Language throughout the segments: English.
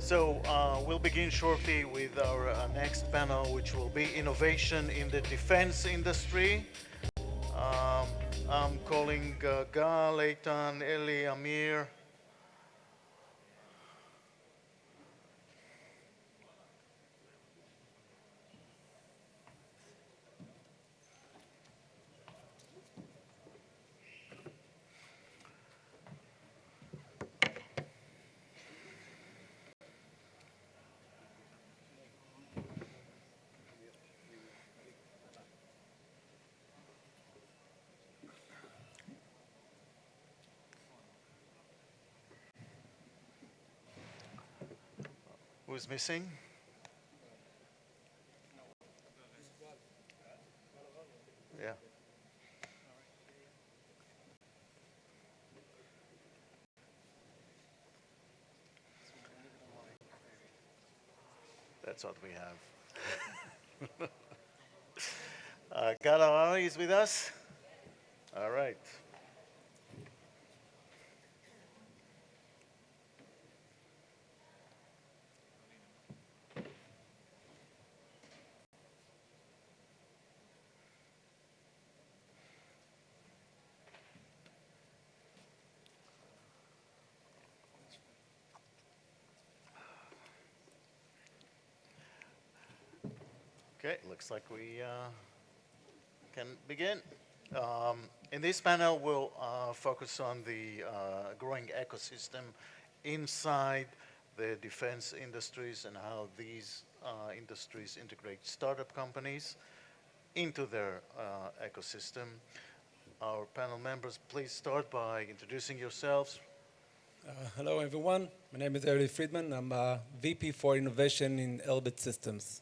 So we'll begin shortly with our next panel, which will be innovation in the defense industry. Um, I'm calling Gal, Eitan, Eli, Amir. Who's missing? Yeah. That's what we have. Gal Harari is with us. All right. Okay, looks like we can begin. In this panel, we'll focus on the growing ecosystem inside the defense industries and how these industries integrate startup companies into their ecosystem. Our panel members, please start by introducing yourselves. Hello, everyone. My name is Eli Friedman. I'm VP for Innovation in Elbit Systems.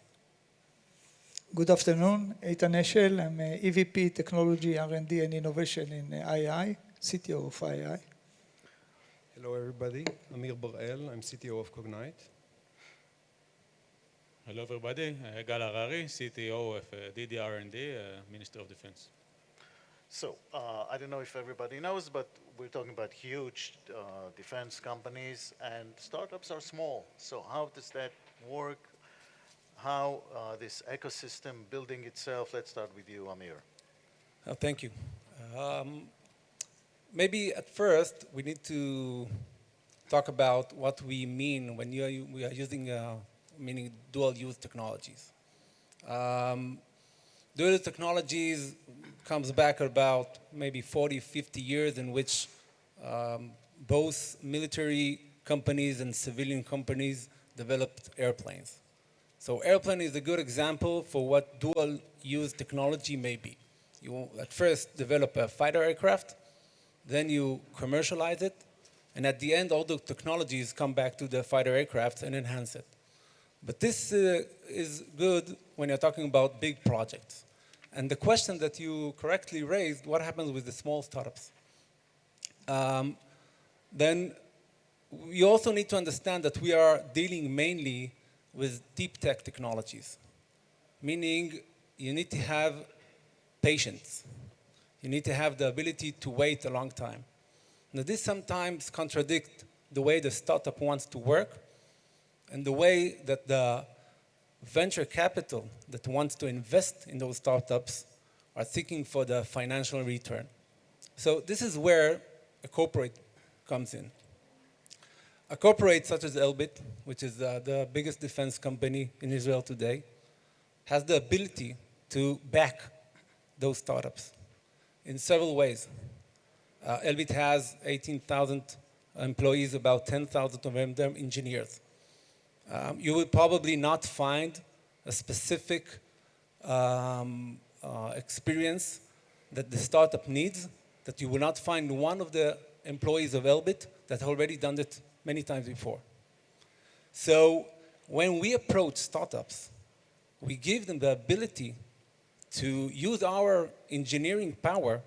Good afternoon, Eitan Eshel. I'm EVP Technology, R&D and Innovation in II, CTO of II. Hello, everybody. Amir Baral. I'm CTO of Cognite. Hello, everybody. Gal Harari, CTO of DDR&D, Ministry of Defense. So, I don't know if everybody knows, but we're talking about huge defense companies, and startups are small. So how does that work? How this ecosystem building itself? Let's start with you, Amir. Thank you. Maybe at first, we need to talk about what we mean when we are using meaning dual-use technologies. Dual-use technologies comes back about maybe 40, 50 years in which both military companies and civilian companies developed airplanes. So airplane is a good example for what dual-use technology may be. You at first develop a fighter aircraft, then you commercialize it, and at the end, all the technologies come back to the fighter aircraft and enhance it. But this is good when you're talking about big projects. And the question that you correctly raised, what happens with the small startups? Then you also need to understand that we are dealing mainly with deep tech technologies, meaning you need to have patience. You need to have the ability to wait a long time. Now, this sometimes contradicts the way the startup wants to work and the way that the venture capital that wants to invest in those startups are seeking for the financial return. So this is where a corporate comes in. A corporate such as Elbit, which is the biggest defense company in Israel today, has the ability to back those startups in several ways. Elbit has 18,000 employees, about 10,000 of them engineers. You will probably not find a specific experience that the startup needs that you will not find one of the employees of Elbit that already done it many times before. So when we approach startups, we give them the ability to use our engineering power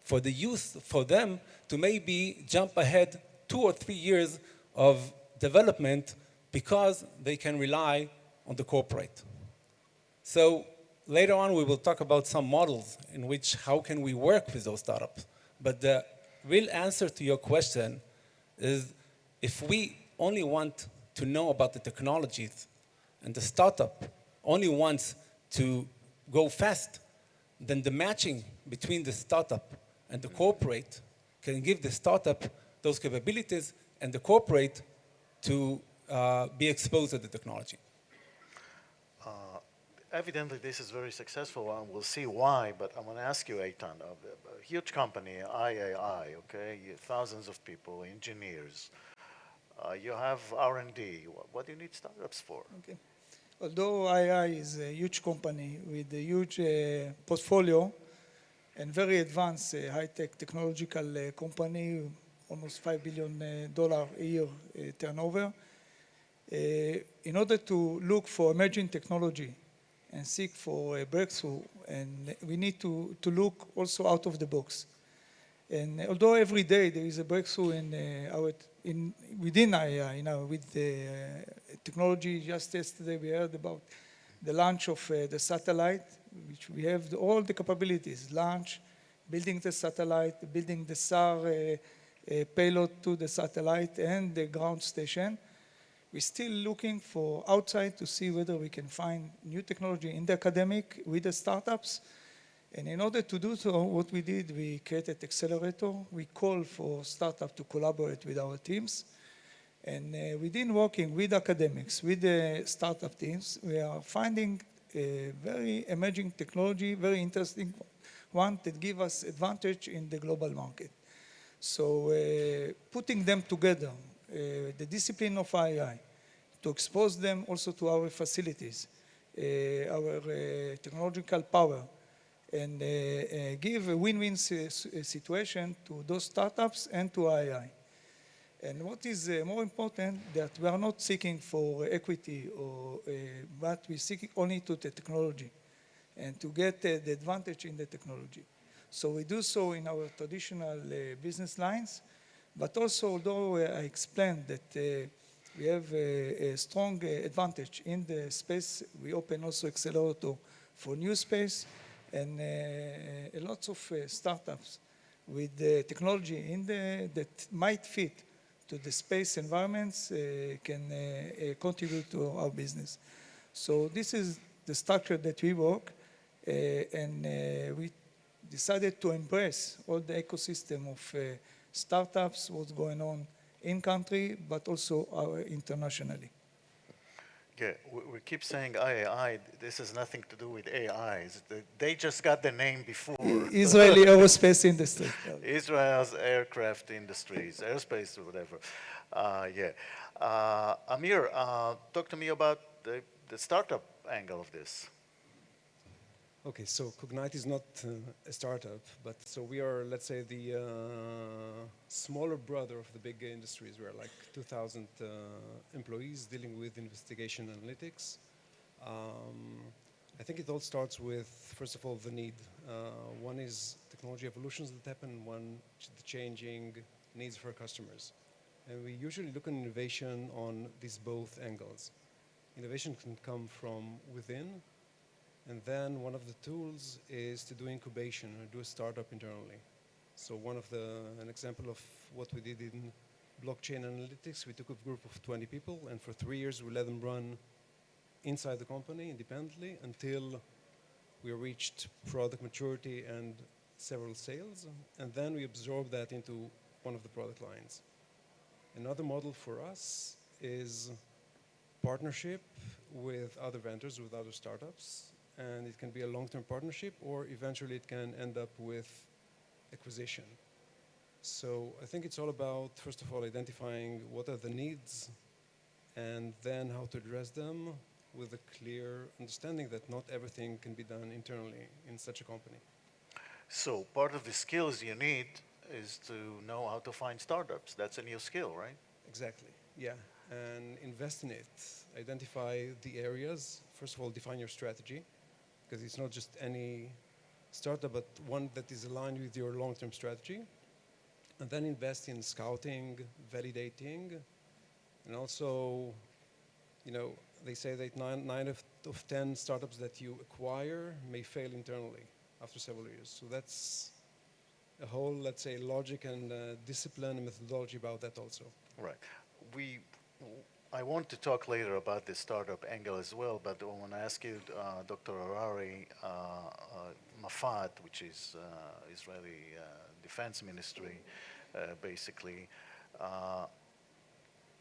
for them to maybe jump ahead 2 or 3 years of development because they can rely on the corporate. So later on, we will talk about some models in which how can we work with those startups. But the real answer to your question is if we only want to know about the technologies and the startup only wants to go fast, then the matching between the startup and the corporate can give the startup those capabilities and the corporate to be exposed to the technology. Evidently, this is very successful, and we'll see why, but I want to ask you, Eitan, a huge company, IAI, okay, thousands of people, engineers, you have R&D. What do you need startups for? Okay. Although II is a huge company with a huge portfolio and very advanced high-tech technological company, almost $5 billion a year turnover, in order to look for emerging technology and seek for a breakthrough, and we need to look also out of the box. And although every day there is a breakthrough within IAI, with the technology, just yesterday we heard about the launch of the satellite, which we have all the capabilities, launch, building the satellite, building the SAR payload to the satellite and the ground station. We're still looking for outside to see whether we can find new technology in the academic with the startups. And in order to do so, what we did, we created accelerator. We called for startup to collaborate with our teams. And within working with academics, with the startup teams, we are finding a very emerging technology, very interesting one that gives us advantage in the global market. So putting them together, the discipline of IAI, to expose them also to our facilities, our technological power, and give a win-win situation to those startups and to IAI. And what is more important, that we are not seeking for equity, but we seek only to the technology and to get the advantage in the technology. So we do so in our traditional business lines, but also, although I explained that we have a strong advantage in the space, we open also accelerator for new space, and lots of startups with the technology that might fit to the space environments can contribute to our business. So this is the structure that we work, and we decided to embrace all the ecosystem of startups, what's going on in country, but also internationally. Yeah, we keep saying IAI. This has nothing to do with AI. They just got the name before. Israeli aerospace industry. Israel's aircraft industries, airspace or whatever. Amir, talk to me about the startup angle of this. Okay, so Cognite is not a startup, but so we are, let's say, the smaller brother of the big industries. We're like 2,000 employees dealing with investigation analytics. I think it all starts with, first of all, the need. One is technology evolutions that happen, one the changing needs for customers. And we usually look at innovation on these both angles. Innovation can come from within, and then one of the tools is to do incubation or do a startup internally. So an example of what we did in blockchain analytics, we took a group of 20 people, and for 3 years we let them run inside the company independently until we reached product maturity and several sales, and then we absorbed that into one of the product lines. Another model for us is partnership with other vendors, with other startups, and it can be a long-term partnership, or eventually it can end up with acquisition. So I think it's all about, first of all, identifying what are the needs, and then how to address them with a clear understanding that not everything can be done internally in such a company. So part of the skills you need is to know how to find startups. That's a new skill, right? Exactly, yeah. And invest in it. Identify the areas. First of all, define your strategy, because it's not just any startup, but one that is aligned with your long-term strategy. And then invest in scouting, validating, and also, you know, they say that nine of 10 startups that you acquire may fail internally after several years. So that's a whole, let's say, logic and discipline and methodology about that also. Right. We, I want to talk later about the startup angle as well, but I want to ask you, Dr. Harari, Mafat, which is Israeli Defense Ministry, basically,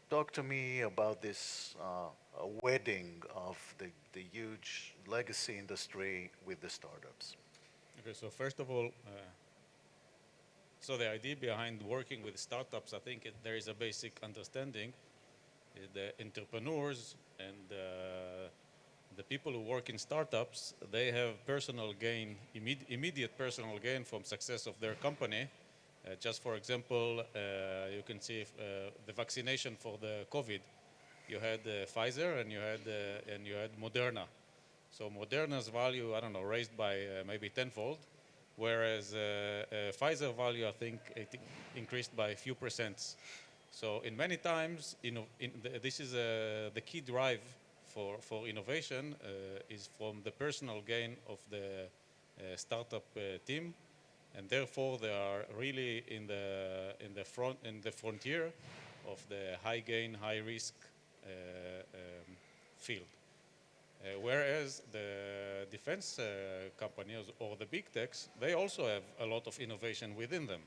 talk to me about this wedding of the huge legacy industry with the startups. Okay, so first of all, so the idea behind working with startups, I think there is a basic understanding. The entrepreneurs and the people who work in startups, they have personal gain, immediate personal gain from success of their company. Just for example, you can see the vaccination for the COVID. You had Pfizer and you had Moderna. So Moderna's value, I don't know, raised by maybe tenfold, whereas Pfizer value, I think, it increased by a few percents. So in many times, this is the key drive for innovation is from the personal gain of the startup team, and therefore they are really in the frontier of the high gain, high risk field. Whereas the defense companies or the big techs, they also have a lot of innovation within them.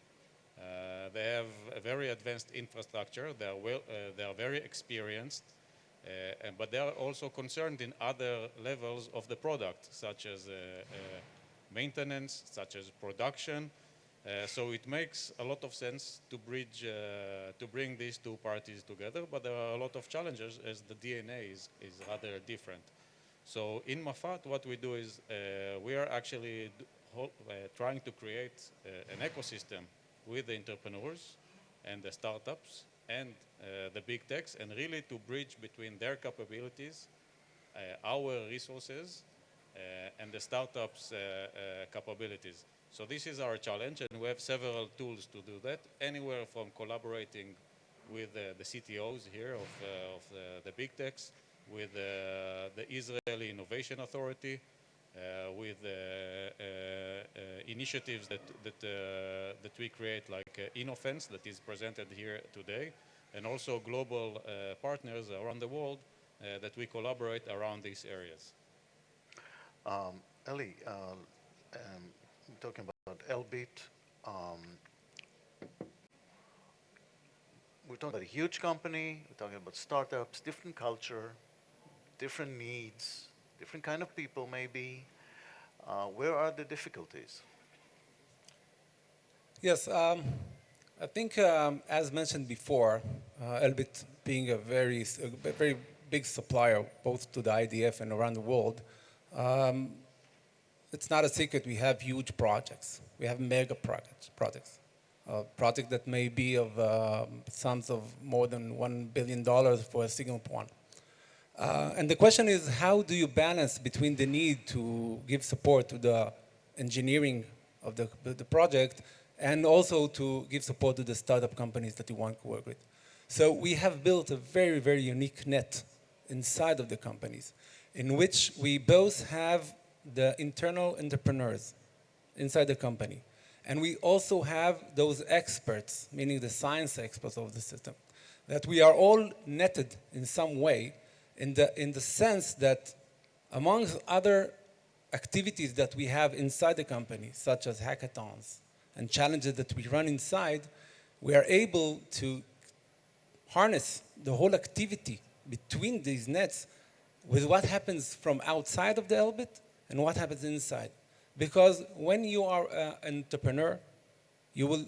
They have a very advanced infrastructure. They are very experienced, but they are also concerned in other levels of the product, such as maintenance, such as production. So it makes a lot of sense to bring these two parties together. But there are a lot of challenges as the DNA is rather different. So in Mafat, what we do is we are actually trying to create an ecosystem with the entrepreneurs and the startups and the big techs, and really to bridge between their capabilities, our resources, and the startups' capabilities. So this is our challenge, and we have several tools to do that, anywhere from collaborating with the CTOs here of the big techs, with the Israeli Innovation Authority, with initiatives that we create, like Innofence, that is presented here today, and also global partners around the world that we collaborate around these areas. Eli, talking about Elbit, we're talking about a huge company, we're talking about startups, different culture, different needs, different kind of people maybe. Where are the difficulties? Yes, I think as mentioned before, Elbit being a very big supplier both to the IDF and around the world, it's not a secret we have huge projects. We have mega projects. A project that may be of sums of more than $1 billion for a single one. And the question is, how do you balance between the need to give support to the engineering of the project and also to give support to the startup companies that you want to work with? So we have built a very, very unique net inside of the companies in which we both have the internal entrepreneurs inside the company. And we also have those experts, meaning the science experts of the system, that we are all netted in some way in the sense that among other activities that we have inside the company, such as hackathons and challenges that we run inside, we are able to harness the whole activity between these nets with what happens from outside of the Elbit and what happens inside. Because when you are an entrepreneur, you will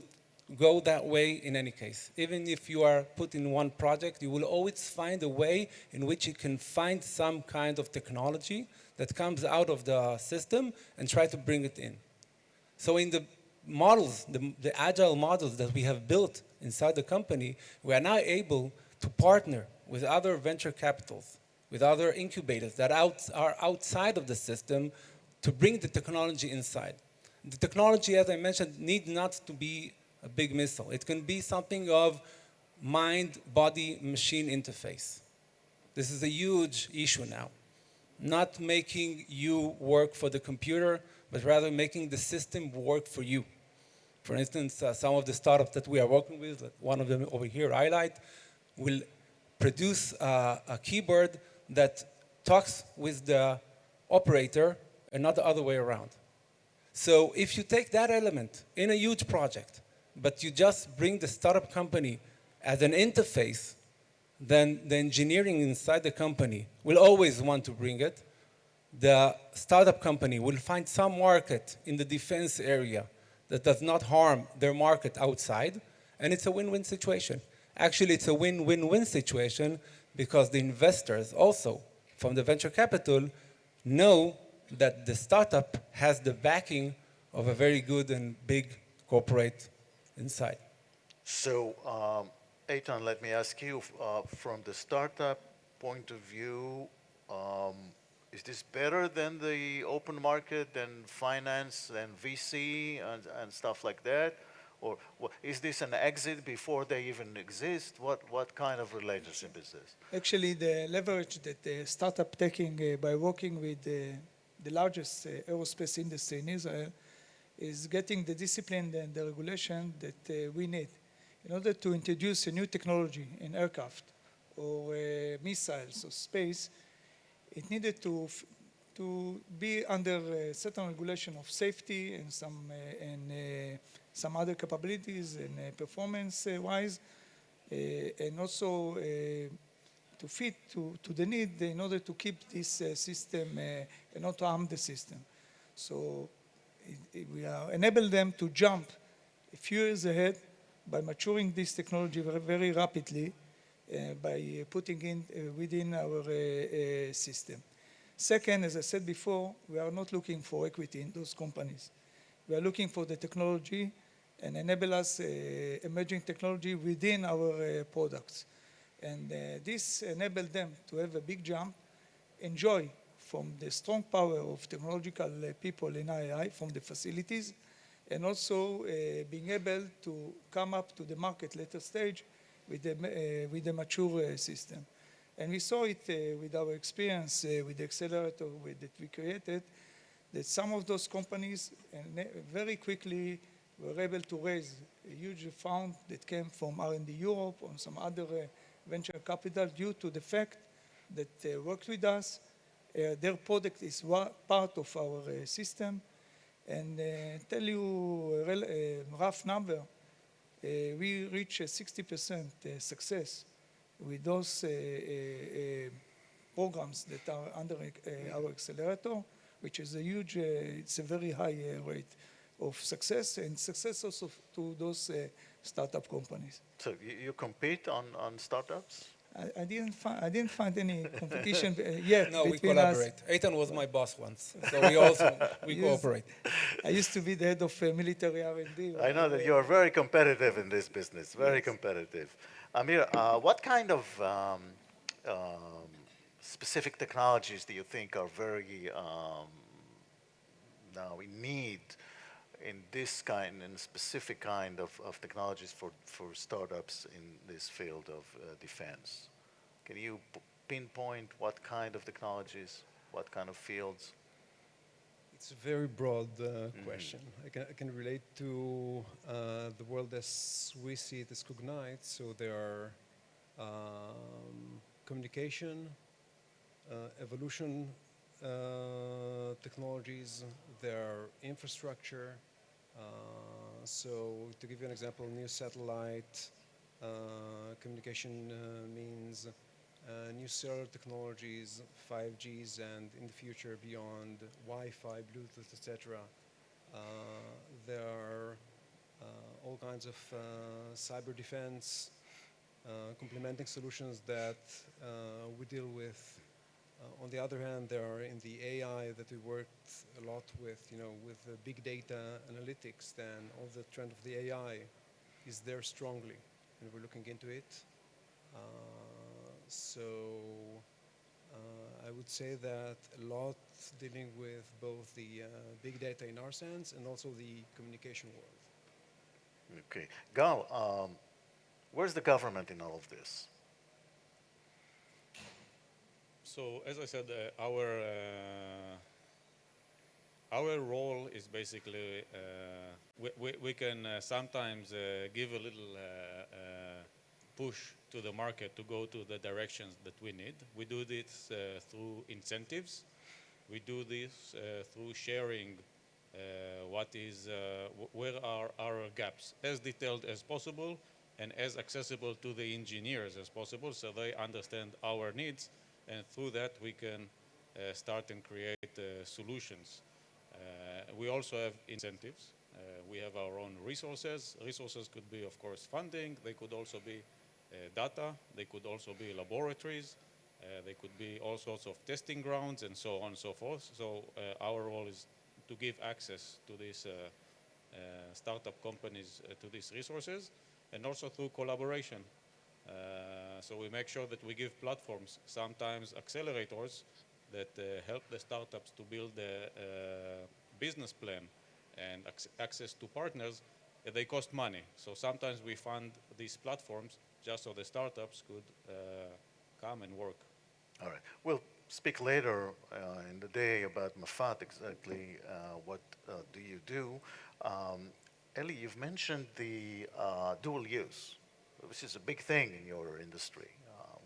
go that way in any case. Even if you are put in one project, you will always find a way in which you can find some kind of technology that comes out of the system and try to bring it in. So in the models, the agile models that we have built inside the company, we are now able to partner with other venture capitals, with other incubators that are outside of the system to bring the technology inside. The technology, as I mentioned, need not to be a big missile. It can be something of mind-body-machine interface. This is a huge issue now. Not making you work for the computer, but rather making the system work for you. For instance, some of the startups that we are working with, like one of them over here, iHLS, will produce a keyboard that talks with the operator and not the other way around. So if you take that element in a huge project, but you just bring the startup company as an interface, then the engineering inside the company will always want to bring it. The startup company will find some market in the defense area that does not harm their market outside, and it's a win-win situation. Actually, it's a win-win-win situation because the investors also from the venture capital know that the startup has the backing of a very good and big corporate inside. So, Eitan, let me ask you, from the startup point of view, is this better than the open market, than finance, than VC, and stuff like that? Or is this an exit before they even exist? What kind of relationship is this? Actually, the leverage that the startup taking by working with the largest aerospace industry in Israel is getting the discipline and the regulation that we need. In order to introduce a new technology in aircraft or missiles or space, it needed to be under a certain regulation of safety and some other capabilities and performance-wise, and also to fit to the need in order to keep this system and not to harm the system. So we enable them to jump a few years ahead by maturing this technology very rapidly by putting in within our system. Second, as I said before, we are not looking for equity in those companies. We are looking for the technology and enable us emerging technology within our products. And this enabled them to have a big jump, enjoy from the strong power of technological people in II, from the facilities, and also being able to come up to the market later stage with the mature system. And we saw it with our experience with the accelerator that we created, that some of those companies very quickly were able to raise a huge fund that came from R&D Europe or some other venture capital due to the fact that they worked with us. Their product is part of our system. And tell you a rough number, we reach a 60% success with those programs that are under our accelerator, which is a huge, it's a very high rate of success, and success also to those startup companies. So you compete on startups? I didn't find any competition yet. No, we between collaborate. us. Eitan was my boss once, so we Yes. cooperate. I used to be the head of military R&D. I know that you are very competitive in this business, very Yes. competitive. Amir, what kind of specific technologies do you think are very now in need in this kind and specific kind of technologies for startups in this field of defense? Can you pinpoint what kind of technologies, what kind of fields? It's a very broad question. I can relate to the world as we see it as Cognite. So there are communication, evolution technologies, there are infrastructure. So to give you an example, new satellite Communication means new cellular technologies, 5Gs, and in the future beyond Wi-Fi, Bluetooth, etc. There are all kinds of cyber defense, complementing solutions that we deal with. On the other hand, there are in the AI that we worked a lot with, with the big data analytics, then all the trend of the AI is there strongly, and we're looking into it. So I would say that a lot dealing with both the big data in our sense and also the communication world. Okay. Gal, where's the government in all of this? So as I said, our role is basically we can sometimes give a little push to the market to go to the directions that we need. We do this through incentives. We do this through sharing where are our gaps, as detailed as possible and as accessible to the engineers as possible, so they understand our needs, and through that we can start and create solutions. We also have incentives. We have our own resources. Resources could be, of course, funding. They could also be data. They could also be laboratories. They could be all sorts of testing grounds and so on and so forth. So our role is to give access to these startup companies to these resources, and also through collaboration. So we make sure that we give platforms, sometimes accelerators, that help the startups to build a business plan and access to partners. They cost money. So sometimes we fund these platforms just so the startups could come and work. All right. We'll speak later in the day about Mafat, exactly what do you do. Eli, you've mentioned the dual use. This is a big thing in your industry.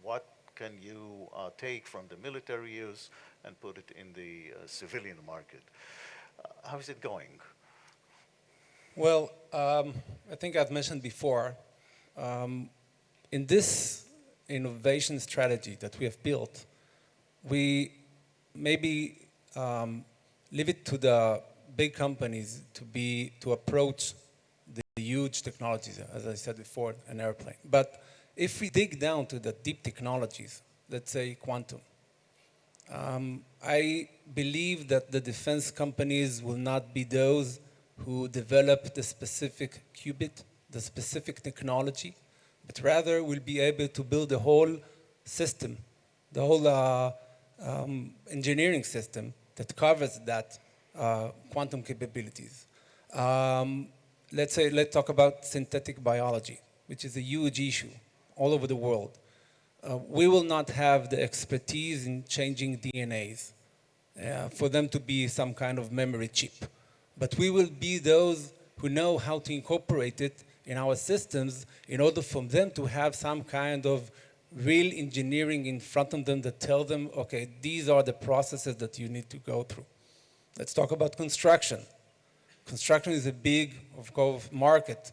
What can you take from the military use and put it in the civilian market? How is it going? Well, I think I've mentioned before, in this innovation strategy that we have built, we maybe leave it to the big companies to approach the huge technologies, as I said before, an airplane. But if we dig down to the deep technologies, let's say quantum, I believe that the defense companies will not be those who develop the specific qubit, the specific technology, but rather will be able to build a whole system, the whole engineering system that covers that quantum capabilities. Let's talk about synthetic biology, which is a huge issue all over the world. We will not have the expertise in changing DNAs for them to be some kind of memory chip. But we will be those who know how to incorporate it in our systems in order for them to have some kind of real engineering in front of them that tell them, okay, these are the processes that you need to go through. Let's talk about construction. Construction is a big, of course, market.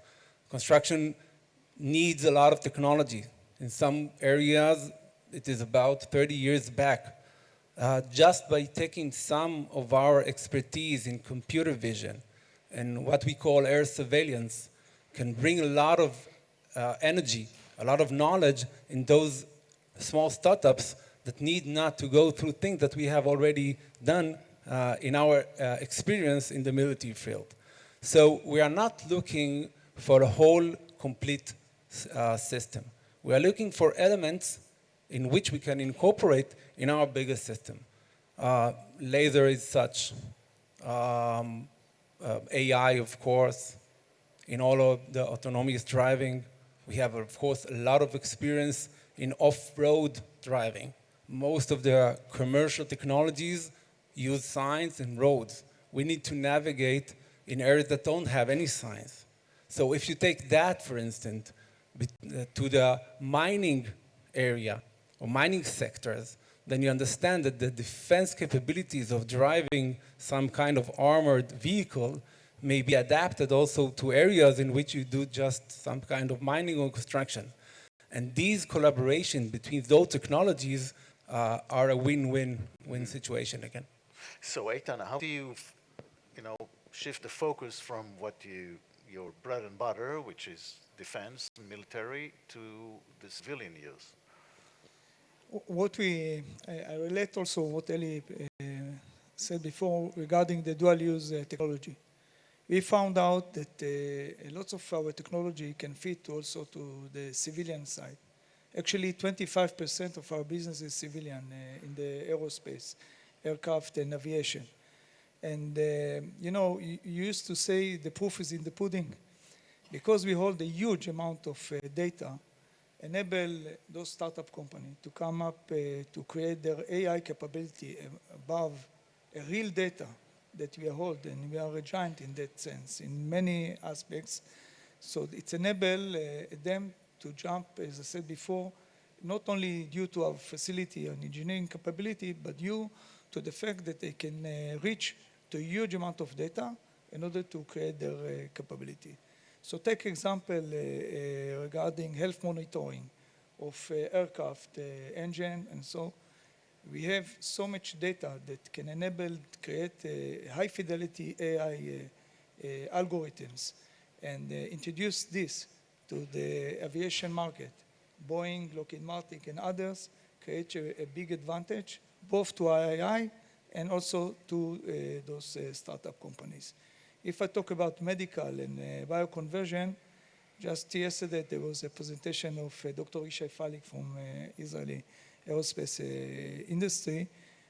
Construction needs a lot of technology. In some areas, it is about 30 years back. Just by taking some of our expertise in computer vision and what we call air surveillance can bring a lot of energy, a lot of knowledge in those small startups that need not to go through things that we have already done in our experience in the military field. So we are not looking for a whole complete system. We are looking for elements in which we can incorporate in our bigger system. Laser is such, AI, of course, in all of the autonomous driving. We have, of course, a lot of experience in off-road driving. Most of the commercial technologies use signs and roads. We need to navigate in areas that don't have any signs. So if you take that, for instance, to the mining area or mining sectors, then you understand that the defense capabilities of driving some kind of armored vehicle may be adapted also to areas in which you do just some kind of mining or construction. And these collaboration between those technologies are a win-win-win situation again. So, Eitan, how do you, shift the focus from your bread and butter, which is defense, military, to the civilian use? I relate also what Eli said before regarding the dual-use technology. We found out that lots of our technology can fit also to the civilian side. Actually, 25% of our business is civilian in the aerospace, aircraft and aviation. And you used to say the proof is in the pudding. Because we hold a huge amount of data, enable those startup companies to come up to create their AI capability above a real data that we hold, and we are a giant in that sense, in many aspects. So it's enable them to jump, as I said before, not only due to our facility and engineering capability, but due to the fact that they can reach to a huge amount of data in order to create their capability. So take example regarding health monitoring of aircraft engine, and so we have so much data that can enable to create high fidelity AI algorithms and introduce this to the aviation market. Boeing, Lockheed Martin, and others create a big advantage both to III and also to those startup companies. If I talk about medical and bioconversion, just yesterday there was a presentation of Dr. Ishai Falik from Israeli aerospace industry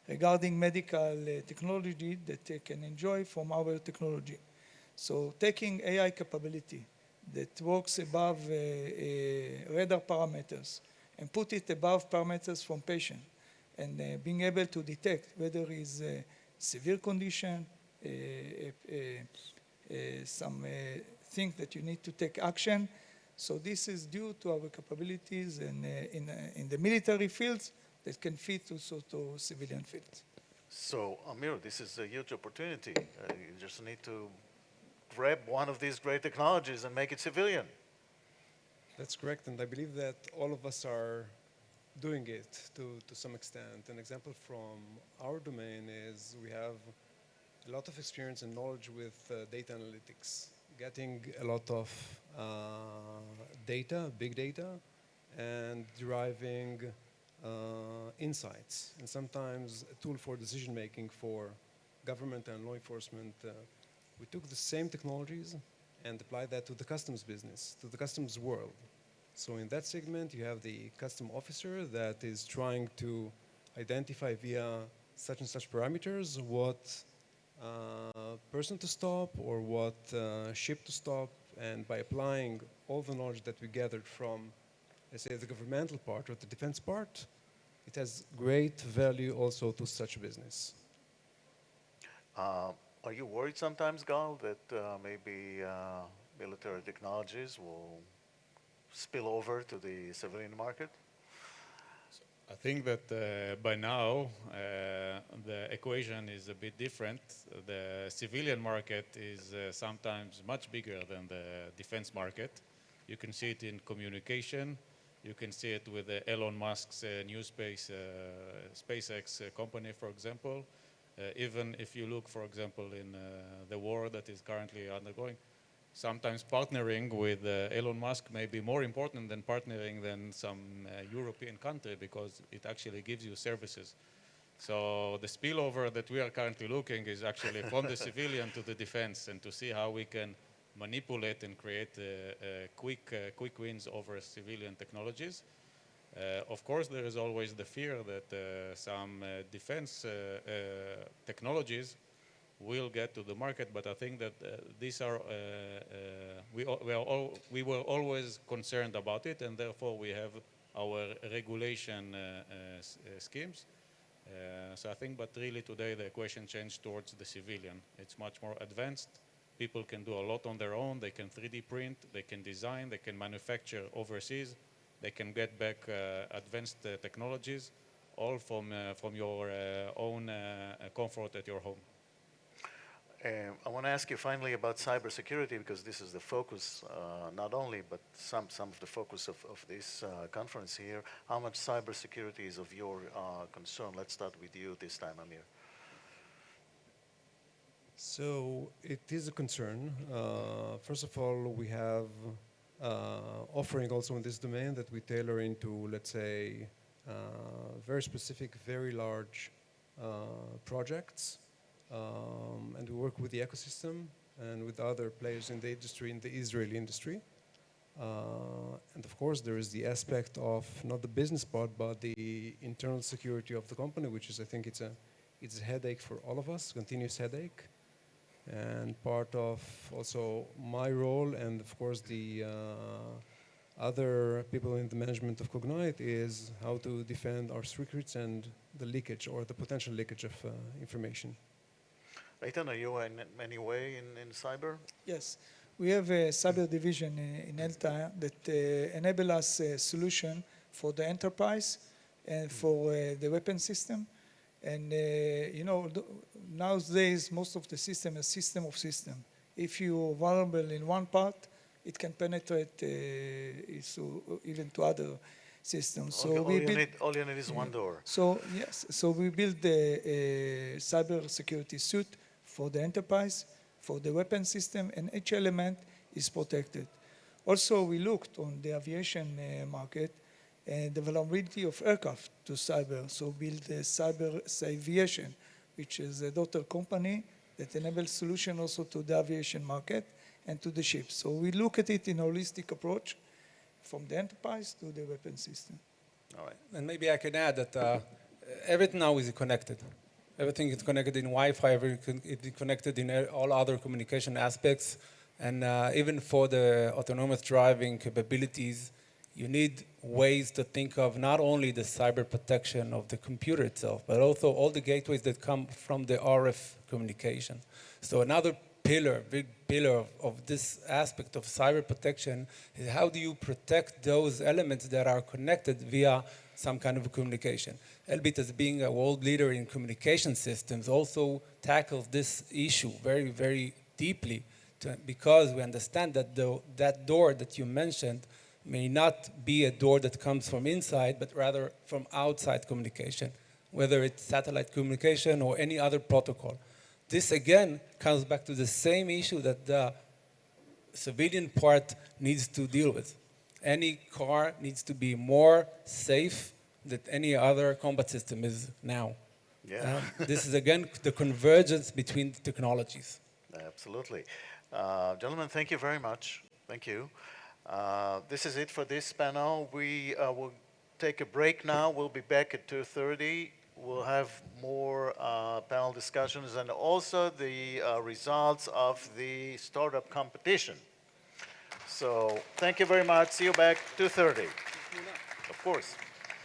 regarding medical technology that they can enjoy from our technology. So taking AI capability that works above radar parameters and put it above parameters from patient, and being able to detect whether it is a severe condition, some thing that you need to take action. So this is due to our capabilities and in the military fields that can fit also to civilian fields. So, Amir, this is a huge opportunity. You just need to grab one of these great technologies and make it civilian. That's correct, and I believe that all of us are doing it to some extent. An example from our domain is we have a lot of experience and knowledge with data analytics, getting a lot of data, big data, and deriving insights, and sometimes a tool for decision making for government and law enforcement. We took the same technologies and applied that to the customs business, to the customs world. So in that segment, you have the custom officer that is trying to identify via such and such parameters what person to stop or what ship to stop, and by applying all the knowledge that we gathered from, let's say, the governmental part or the defense part, it has great value also to such business. Are you worried sometimes, Gal, that maybe military technologies will spill over to the civilian market? I think that by now the equation is a bit different. The civilian market is sometimes much bigger than the defense market. You can see it in communication. You can see it with Elon Musk's new SpaceX company, for example. Even if you look, for example, in the war that is currently undergoing, sometimes partnering with Elon Musk may be more important than partnering than some European country, because it actually gives you services. So the spillover that we are currently looking is actually from the civilian to the defense, and to see how we can manipulate and create quick wins over civilian technologies. Of course, there is always the fear that some defense technologies will get to the market, but I think that these are, we were always concerned about it, and therefore we have our regulation schemes. So I think, but really today the equation changed towards the civilian. It's much more advanced. People can do a lot on their own. They can 3D print, they can design, they can manufacture overseas. They can get back advanced technologies, all from your own comfort at your home. I want to ask you finally about cybersecurity because this is the focus, not only, but some of the focus of this conference here. How much cybersecurity is of your concern? Let's start with you this time, Amir. So it is a concern. First of all, we have offering also in this domain that we tailor into, let's say, very specific, very large projects. And we work with the ecosystem and with other players in the industry, in the Israeli industry. And of course, there is the aspect of not the business part, but the internal security of the company, which is, I think, it's a headache for all of us, continuous headache. And part of also my role, and of course the other people in the management of Cognite, is how to defend our secrets and the leakage or the potential leakage of information. Eitan, are you in any way in cyber? Yes, we have a cyber division in Elta that enable us a solution for the enterprise and for the weapon system. And you know, nowadays most of the system is system of system. If you're vulnerable in one part, it can penetrate even to other systems. So all you need is one door. So yes, so we build a cyber security suite for the enterprise, for the weapon system, and each element is protected. Also, we looked on the aviation market and the vulnerability of aircraft to cyber. So build a cyber aviation, which is a daughter company that enables solution also to the aviation market and to the ships. So we look at it in a holistic approach from the enterprise to the weapon system. All right. And maybe I can add that everything now is connected. Everything is connected in Wi-Fi, everything is connected in all other communication aspects. And even for the autonomous driving capabilities, you need ways to think of not only the cyber protection of the computer itself, but also all the gateways that come from the RF communication. So another pillar, big pillar of this aspect of cyber protection is how do you protect those elements that are connected via some kind of communication. Elbit, as being a world leader in communication systems, also tackles this issue very, very deeply because we understand that that door that you mentioned may not be a door that comes from inside, but rather from outside communication, whether it's satellite communication or any other protocol. This, again, comes back to the same issue that the civilian part needs to deal with. Any car needs to be more safe than any other combat system is now. Yeah. This is, again, the convergence between the technologies. Absolutely. Gentlemen, thank you very much. Thank you. This is it for this panel. We will take a break now. We'll be back at 2:30. We'll have more panel discussions and also the results of the startup competition. So thank you very much. See you back 2:30. Of course.